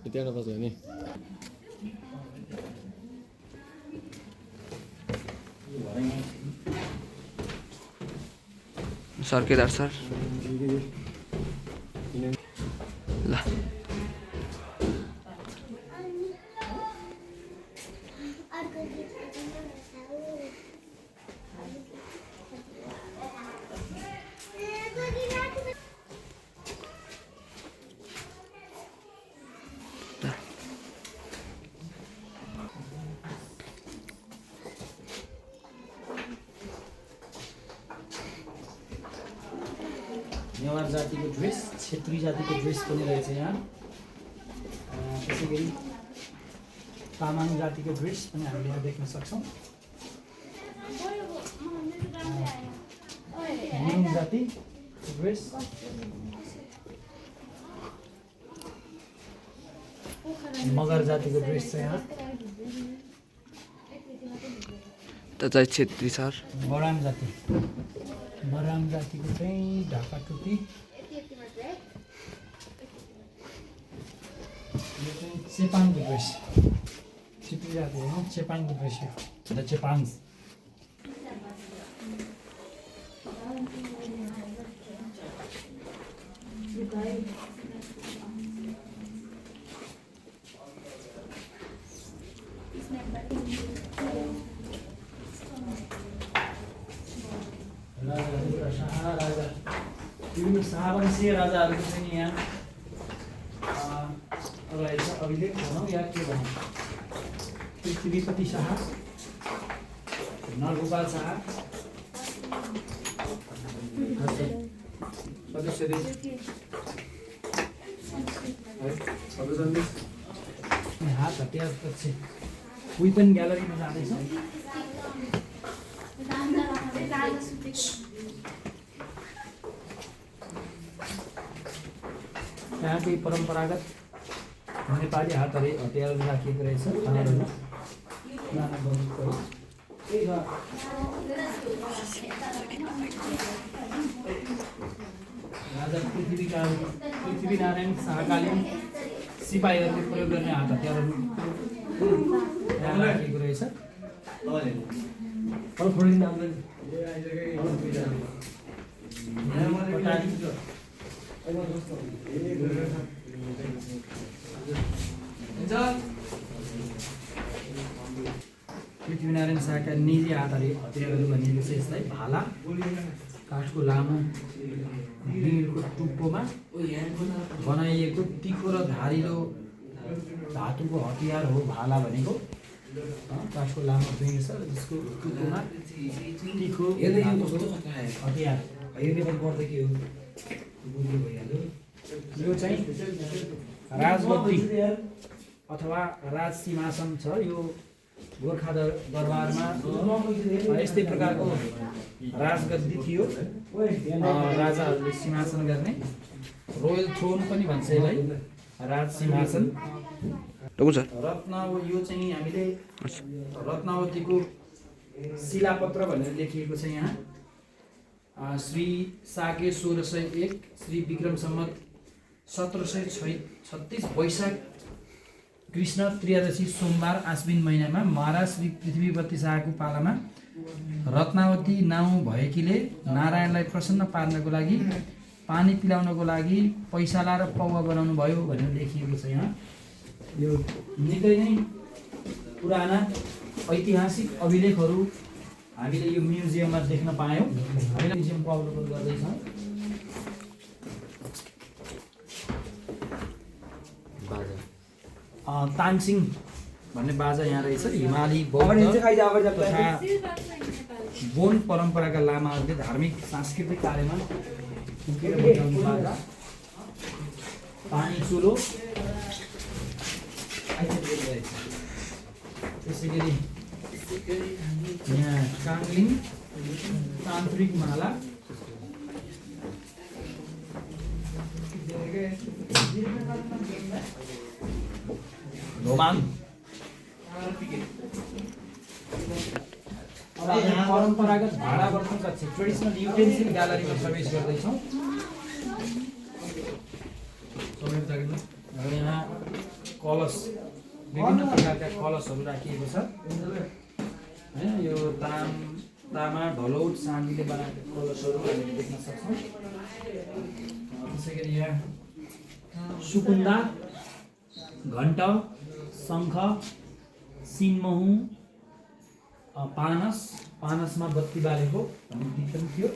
त्यहाँ बस्यो नि सर केदार सर ल नेवार जातिको ड्रेस क्षेत्री जातिको ड्रेस पनि रहेछ यहाँ त्यसै गरी तामाङ जातिको ड्रेस पनि हामीले यहाँ देख्न सक्छौँ गुरुङ जातिको ड्रेस मगर जातिको ड्रेस छ यहाँ त चाहिँ छेत्री सर बराम जातिको चाहिँ ढाका टोपी यो चाहिँ चेपाङको ड्रेस छेत्री जाति हो चेपाङको ड्रेस हो द चेपाङ्स राजा विभिन्न शाहवंशीय राजाहरूको चाहिँ यहाँ रहेछ अभिलेख भनौँ या के भनौँ पृथ्वीपति शाह नरगोपाल शाह हात हतियार पछि वेपन ग्यालरीमा जाँदैछौँ यहाँ केही परम्परागत नेपाली हतियारहरू राखिएको रहेछ राजा पृथ्वीनारायण शाहकालीन सिपाहीहरूले प्रयोग गर्ने हात हतियारहरू यहाँ राखिएको रहेछ पृथ्वीनारायण शाहका निजी हतियारहरू भनिएको छ यसलाई भाला काठको लामो डिँडको टुप्पोमा बनाइएको तिखो र धारिलो धातुको हतियार हो भाला भनेको काठको लामो डिँड छ जसको टुप्पोमा तिखो हतियार यो चाहिँ राजगद्दी अथवा राज सिंहासन छ यो गोर्खा दरबारमा यस्तै प्रकारको राजगद्दी थियो राजाहरूले सिंहासन गर्ने रोयल थ्रोन पनि भन्छ यसलाई राज सिंहासन रत्न यो चाहिँ हामीले रत्नावतीको शिलापत्र भनेर लेखिएको छ यहाँ श्री साके 1601 श्री विक्रम सम्वत 1736 वैशाख कृष्ण त्रयोदशी सोमबार आश्विन महिनामा महाराज श्री पृथ्वीपति शाहको पालामा रत्नावती नाउँ भएकीले नारायणलाई प्रसन्न पार्नको लागि पानी पिलाउनको लागि पैसाला र पौवा बनाउनु भयो भनेर लेखिएको छ यहाँ यो निकै नै पुराना ऐतिहासिक अभिलेखहरू हामीले यो म्युजियममा देख्न पायौँ हामीले म्युजियमको अवलोकन गर्दैछौँ तानसिङ भन्ने बाजा यहाँ रहेछ हिमाली बौद्ध तथा बोन परम्पराका लामाहरूले धार्मिक सांस्कृतिक कार्यमा फुकेर बजाउने बाजा पानी चुलो त्यसै गरी यहाँ काङ्लिङ तान्त्रिक माला परम्परागत भाडा बर्तन कक्ष ट्रेडिसनल युटेन्सिल ग्यालरीमा प्रवेश गर्दैछौँ यहाँ कलश, विभिन्न प्रकारका कलशहरू राखिएको छ हैन। यो तामा ढलौट चाँदीले बनाएको कलशहरू हामीले देख्न सक्छौँ। त्यसै गरी यहाँ सुकुन्दा, घण्ट, शङ्ख, सिन्महु, पानसमा बत्ती बालेको भन्ने गीत पनि थियो,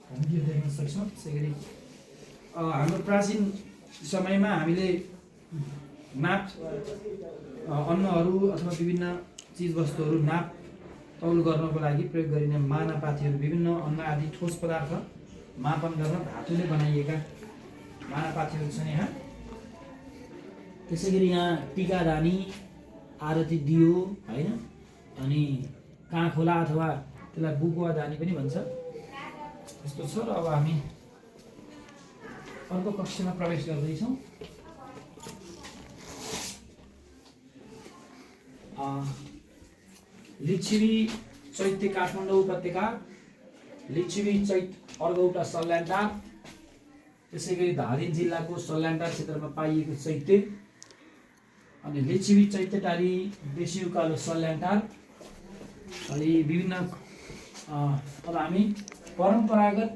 हामी यो देख्न सक्छौँ। त्यसै गरी हाम्रो प्राचीन समयमा हामीले नाप अन्नहरू अथवा विभिन्न चिजवस्तुहरू नाप तौल गर्नको लागि प्रयोग गरिने मानापाथीहरू, विभिन्न अन्न आदि ठोस पदार्थ मापन गर्न धातुले बनाइएका मानापाथीहरू छन् यहाँ। त्यसै गरी यहाँ टिकादानी, आरती दियो होइन, अनि काँखोला अथवा त्यसलाई बुकुवा दानी पनि भन्छ, त्यस्तो छ। र अब हामी अर्को कक्षामा प्रवेश गर्दैछौँ। लिच्छवी चैत्य काठमाडौँ उपत्यका, लिच्छवी चैत अर्घौटा सल्यानटार, त्यसै गरी धादिङ जिल्लाको सल्यानटार क्षेत्रमा पाइएको चैत्य, अनि लिच्छवी चैत्यटारी बेसी उकालो सल्यानटार। अनि विभिन्न अब हामी परम्परागत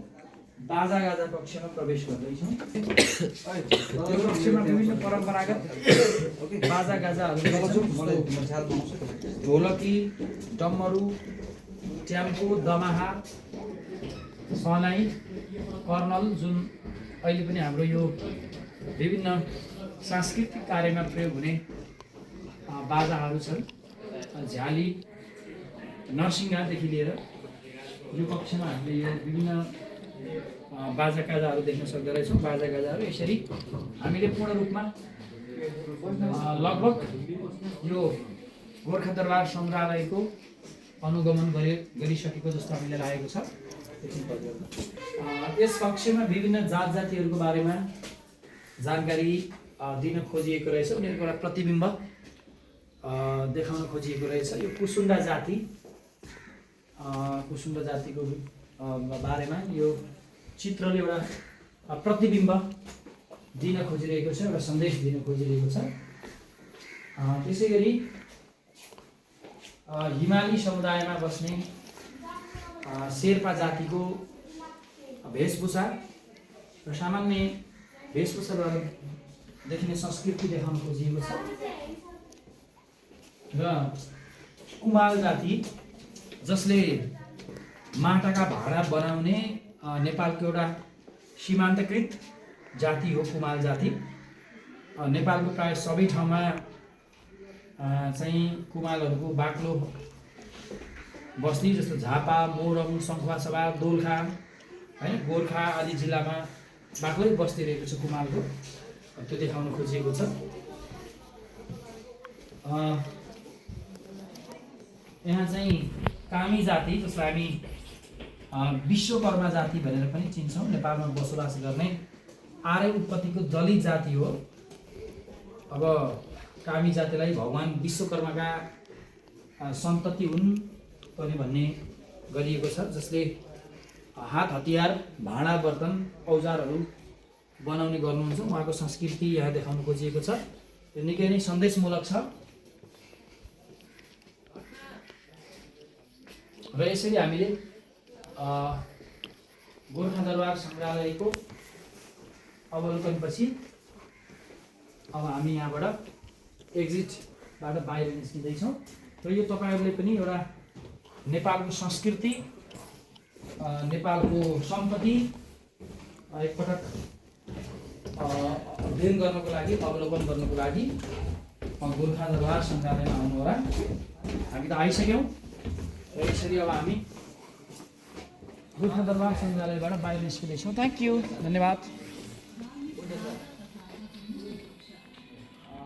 बाजागाजा कक्षामा प्रवेश गर्दैछौँ। यो कक्षामा विभिन्न परम्परागत बाजागाजाहरू ढोलकी, डम्मरू, ट्याम्पो, दमाहा, सनाई, कर्नल, जुन अहिले पनि हाम्रो यो विभिन्न सांस्कृतिक कार्यमा प्रयोग हुने बाजाहरू छन्, झ्याली, नरसिंहादेखि लिएर यो कक्षामा हामीले यो विभिन्न बाजागाजाहरू देख्न सक्दो रहेछौँ। बाजागाजाहरू यसरी हामीले पूर्ण रूपमा लगभग यो गोर्खा दरबार सङ्ग्रहालयको अनुगमन गरिसकेको जस्तो हामीलाई लागेको छ। यस कक्षामा विभिन्न जात जातिहरूको बारेमा जानकारी दिन खोजिएको रहेछ, उनीहरूको एउटा प्रतिबिम्ब देखाउन खोजिएको रहेछ। यो कुसुन्डा जातिको बारेमा यो चित्रले एउटा प्रतिबिम्ब दिन खोजिरहेको छ, एउटा सन्देश दिन खोजिरहेको छ। त्यसै गरी हिमाली समुदायमा बस्ने शेर्पा जातिको वेशभूषा र सामान्य वेशभूषाद्वारा देखिने संस्कृति देखाउन खोजिएको छ। र कुमाल जाति, जसले माटाका भाँडा बनाउने नेपालको एउटा सीमान्तकृत जाति हो कुमाल जाति। नेपालको प्राय सबै ठाउँमा चाहिँ कुमालहरूको बाक्लो बस्ती, जस्तो झापा, मोरङ, सङ्खुवासभा, दोलखा होइन, गोर्खा आदि जिल्लामा बाक्लै बस्ती रहेको छ कुमालको, त्यो देखाउन खोजिएको छ। यहाँ चाहिँ कामी जाति, जसलाई हामी विश्वकर्मा जाति भनेर पनि चिन्छौँ, नेपालमा बसोबास गर्ने आर्य उत्पत्तिको दलित जाति हो। अब कामी जातिलाई भगवान विश्वकर्माका सन्तति हुन् पनि भन्ने गरिएको छ, जसले हात हतियार, भाँडा बर्तन, औजारहरू बनाउने गर्नुहुन्छ। उहाँको संस्कृति यहाँ देखाउन खोजिएको छ, यो निकै नै सन्देशमूलक छ। र यसरी हामीले गोर्खा दरबार सङ्ग्रहालयको अवलोकनपछि अब हामी यहाँबाट एक्जिटबाट बाहिर निस्किँदैछौँ। र यो तपाईँहरूले पनि एउटा नेपालको संस्कृति, नेपालको सम्पत्ति एकपटक अध्ययन गर्नको लागि, अवलोकन गर्नको लागि गोर्खा दरबार सङ्ग्रहालयमा आउनुहोला। हामी त आइसक्यौँ र यसरी अब हामी गोर्खा दरबार सङ्ग्रहालयबाट बाहिर निस्किँदैछौँ। थ्याङ्क यू, धन्यवाद।